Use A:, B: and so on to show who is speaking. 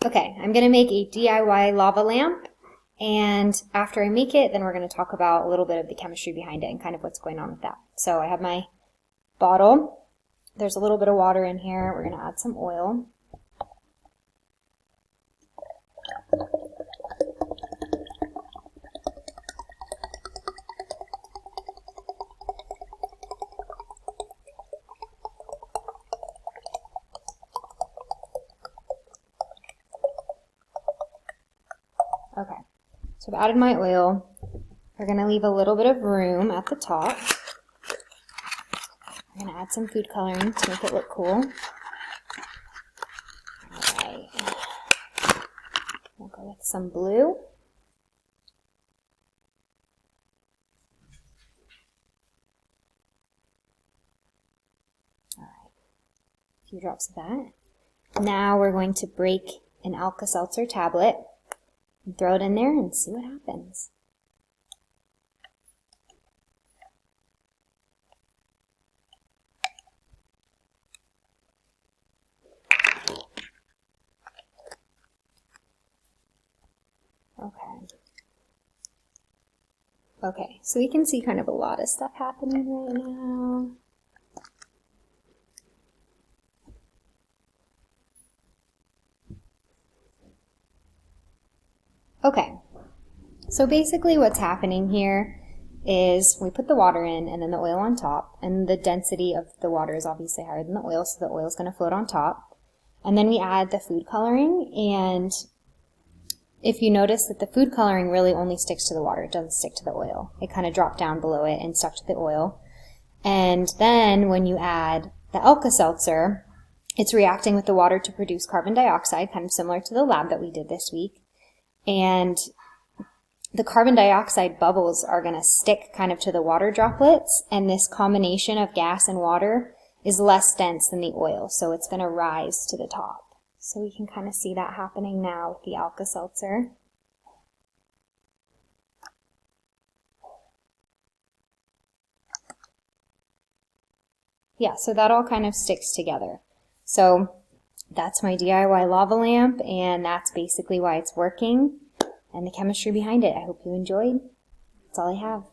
A: Okay, I'm going to make a DIY lava lamp, and after I make it, then we're going to talk about a little bit of the chemistry behind it and kind of what's going on with that. So I have my bottle. There's a little bit of water in here. We're going to add some oil. Okay, so I've added my oil. We're going to leave a little bit of room at the top. I'm going to add some food coloring to make it look cool. Alright, we'll go with some blue. Alright, a few drops of that. Now we're going to break an Alka-Seltzer tablet and throw it in there and see what happens. Okay, so we can see kind of a lot of stuff happening right now. Okay, so basically what's happening here is we put the water in and then the oil on top, and the density of the water is obviously higher than the oil, so the oil is going to float on top. And then we add the food coloring, and if you notice that the food coloring really only sticks to the water, it doesn't stick to the oil. It kind of dropped down below it and stuck to the oil. And then when you add the Alka-Seltzer, it's reacting with the water to produce carbon dioxide, kind of similar to the lab that we did this week. And the carbon dioxide bubbles are going to stick kind of to the water droplets, and this combination of gas and water is less dense than the oil, so it's going to rise to the top. So we can kind of see that happening now with the Alka-Seltzer. Yeah, so that all kind of sticks together. So that's my DIY lava lamp, and that's basically why it's working and the chemistry behind it. I hope you enjoyed. That's all I have.